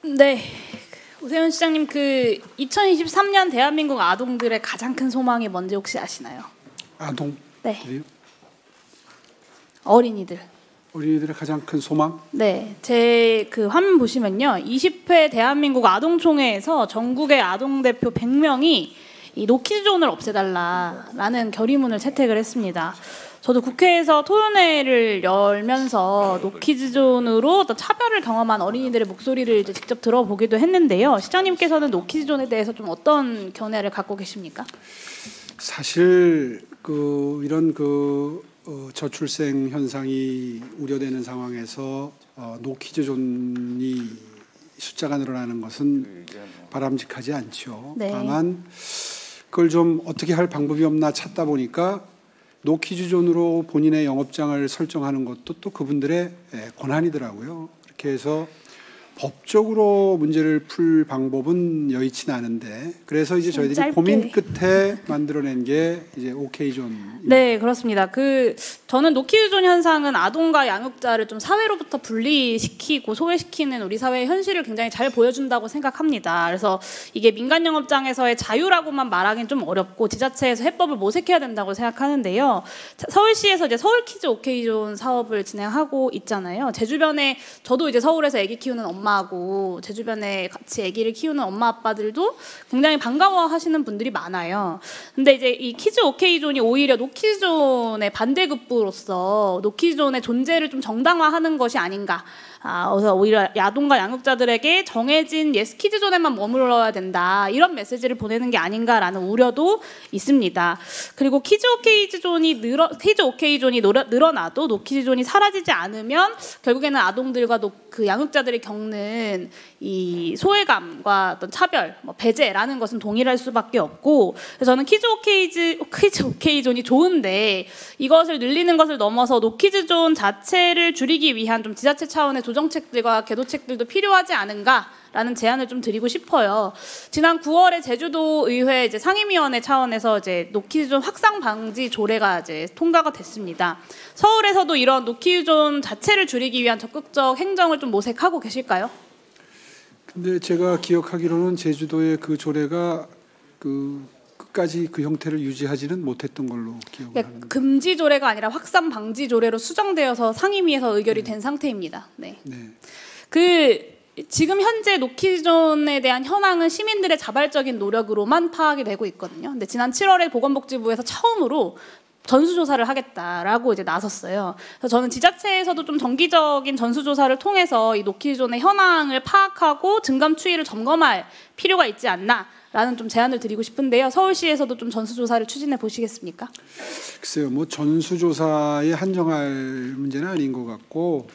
네, 오세훈 시장님, 그 2023년 대한민국 아동들의 가장 큰 소망이 뭔지 혹시 아시나요? 아동? 네. 어린이들. 어린이들의 가장 큰 소망? 네, 제 그 화면 보시면요, 20회 대한민국 아동총회에서 전국의 아동 대표 100명이 이 노키즈존을 없애달라라는 결의문을 채택을 했습니다. 저도 국회에서 토론회를 열면서 노키즈존으로 어떤 차별을 경험한 어린이들의 목소리를 이제 직접 들어보기도 했는데요. 시장님께서는 노키즈존에 대해서 좀 어떤 견해를 갖고 계십니까? 사실 이런 저출생 현상이 우려되는 상황에서 노키즈존이 숫자가 늘어나는 것은 바람직하지 않죠. 네. 다만 그걸 좀 어떻게 할 방법이 없나 찾다 보니까 노키즈존으로 본인의 영업장을 설정하는 것도 또 그분들의 권한이더라고요. 그렇게 해서 법적으로 문제를 풀 방법은 여의치는 않은데, 그래서 이제 저희들이 짧게. 고민 끝에 만들어낸 게 이제 오케이존. 네, 그렇습니다. 저는 노키즈존 현상은 아동과 양육자를 좀 사회로부터 분리시키고 소외시키는 우리 사회의 현실을 굉장히 잘 보여준다고 생각합니다. 그래서 이게 민간 영업장에서의 자유라고만 말하기는 좀 어렵고 지자체에서 해법을 모색해야 된다고 생각하는데요. 서울시에서 이제 서울키즈 오케이존 사업을 진행하고 있잖아요. 제 주변에 저도 이제 서울에서 아기 키우는 엄마하고 제 주변에 같이 아기를 키우는 엄마 아빠들도 굉장히 반가워하시는 분들이 많아요. 근데 이제 이 키즈 오케이존이 오히려 노키즈존의 반대급부로서 노키즈존의 존재를 좀 정당화하는 것이 아닌가. 그래서 오히려 아동과 양육자들에게 정해진 키즈존에만 머물러야 된다, 이런 메시지를 보내는 게 아닌가라는 우려도 있습니다. 그리고 키즈 오케이존이 늘어나도 노키즈존이 사라지지 않으면 결국에는 아동들과 그 양육자들이 겪는 이 소외감과 어떤 차별, 배제라는 것은 동일할 수밖에 없고, 그래서 저는 키즈 오케이존이 좋은데 이것을 늘리는 것을 넘어서 노키즈존 자체를 줄이기 위한 좀 지자체 차원의 조정책들과 계도책들도 필요하지 않은가라는 제안을 좀 드리고 싶어요. 지난 9월에 제주도 의회 이제 상임위원회 차원에서 이제 노키즈존 확산 방지 조례가 이제 통과가 됐습니다. 서울에서도 이런 노키즈존 자체를 줄이기 위한 적극적 행정을 좀 모색하고 계실까요? 근데 제가 기억하기로는 제주도의 그 조례가 끝까지 그 형태를 유지하지는 못했던 걸로 기억을 합니다. 금지 조례가 아니라 확산 방지 조례로 수정되어서 상임위에서 의결이 된 상태입니다. 네. 지금 현재 노키즈존에 대한 현황은 시민들의 자발적인 노력으로만 파악이 되고 있거든요. 근데 지난 7월에 보건복지부에서 처음으로 전수조사를 하겠다라고 이제 나섰어요. 그래서 저는 지자체에서도 좀 정기적인 전수조사를 통해서 이 노키즈존의 현황을 파악하고 증감 추이를 점검할 필요가 있지 않나라는 좀 제안을 드리고 싶은데요. 서울시에서도 좀 전수조사를 추진해 보시겠습니까? 글쎄요, 전수조사에 한정할 문제는 아닌 것 같고,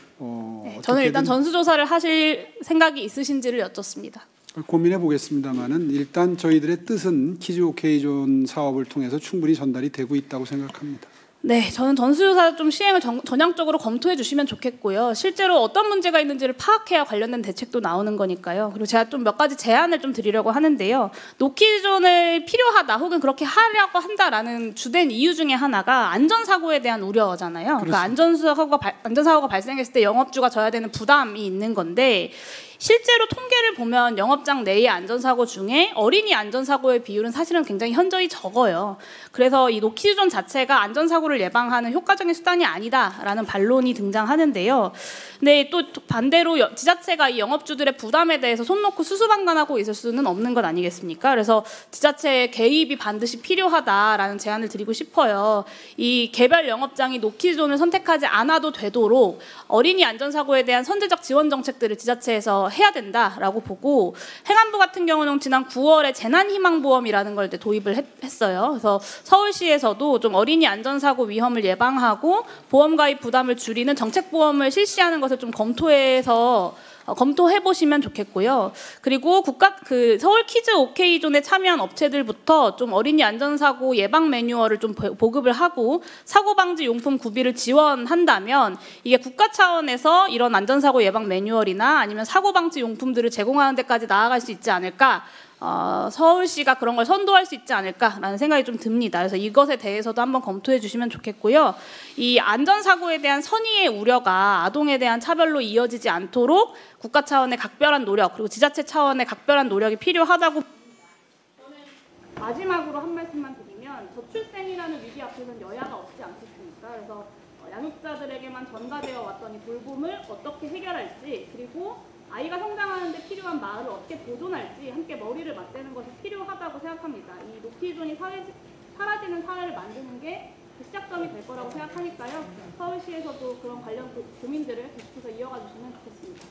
네, 저는 일단 전수조사를 하실 생각이 있으신지를 여쭙습니다. 고민해 보겠습니다만은 일단 저희들의 뜻은 키즈 오케이존 사업을 통해서 충분히 전달이 되고 있다고 생각합니다. 네, 저는 전수조사 좀 시행을 전향적으로 검토해 주시면 좋겠고요. 실제로 어떤 문제가 있는지를 파악해야 관련된 대책도 나오는 거니까요. 그리고 제가 좀 몇 가지 제안을 좀 드리려고 하는데요. 노키즈존을 필요하다 혹은 그렇게 하려고 한다라는 주된 이유 중에 하나가 안전사고에 대한 우려잖아요. 그러니까 안전사고가 발생했을 때 영업주가 져야 되는 부담이 있는 건데, 실제로 통계를 보면 영업장 내의 안전사고 중에 어린이 안전사고의 비율은 사실은 굉장히 현저히 적어요. 그래서 이 노키즈존 자체가 안전사고를 예방하는 효과적인 수단이 아니다라는 반론이 등장하는데요. 근데 또 반대로 지자체가 이 영업주들의 부담에 대해서 손 놓고 수수방관하고 있을 수는 없는 것 아니겠습니까? 그래서 지자체의 개입이 반드시 필요하다라는 제안을 드리고 싶어요. 이 개별 영업장이 노키즈존을 선택하지 않아도 되도록 어린이 안전사고에 대한 선제적 지원 정책들을 지자체에서 해야 된다라고 보고, 행안부 같은 경우는 지난 9월에 재난희망보험이라는 걸 도입을 했어요. 그래서 서울시에서도 좀 어린이 안전사고 위험을 예방하고 보험 가입 부담을 줄이는 정책보험을 실시하는 것을 좀 검토해 보시면 좋겠고요. 그리고 서울 키즈 오케이존에 참여한 업체들부터 좀 어린이 안전사고 예방 매뉴얼을 좀 보급을 하고 사고 방지 용품 구비를 지원한다면 이게 국가 차원에서 이런 안전사고 예방 매뉴얼이나 아니면 사고 방지 용품들을 제공하는 데까지 나아갈 수 있지 않을까 서울시가 그런 걸 선도할 수 있지 않을까라는 생각이 좀 듭니다. 그래서 이것에 대해서도 한번 검토해 주시면 좋겠고요. 이 안전사고에 대한 선의의 우려가 아동에 대한 차별로 이어지지 않도록 국가 차원의 각별한 노력 그리고 지자체 차원의 각별한 노력이 필요하다고. 저는 마지막으로 한 말씀만 드리면 저출생이라는 위기 앞에서는 여야가 없지 않겠습니까? 그래서 양육자들에게만 전가되어 왔던 이 돌봄을 어떻게 해결할지 그리고 아이가 성장하는 데 필요한 마을을 어떻게 보존할지 함께 머리를 맞대는 것이 필요하다고 생각합니다. 이 노키존이 사라지는 사회를 만드는 게 그 시작점이 될 거라고 생각하니까요. 서울시에서도 그런 관련 고민들을 계속해서 이어가 주시면 좋겠습니다.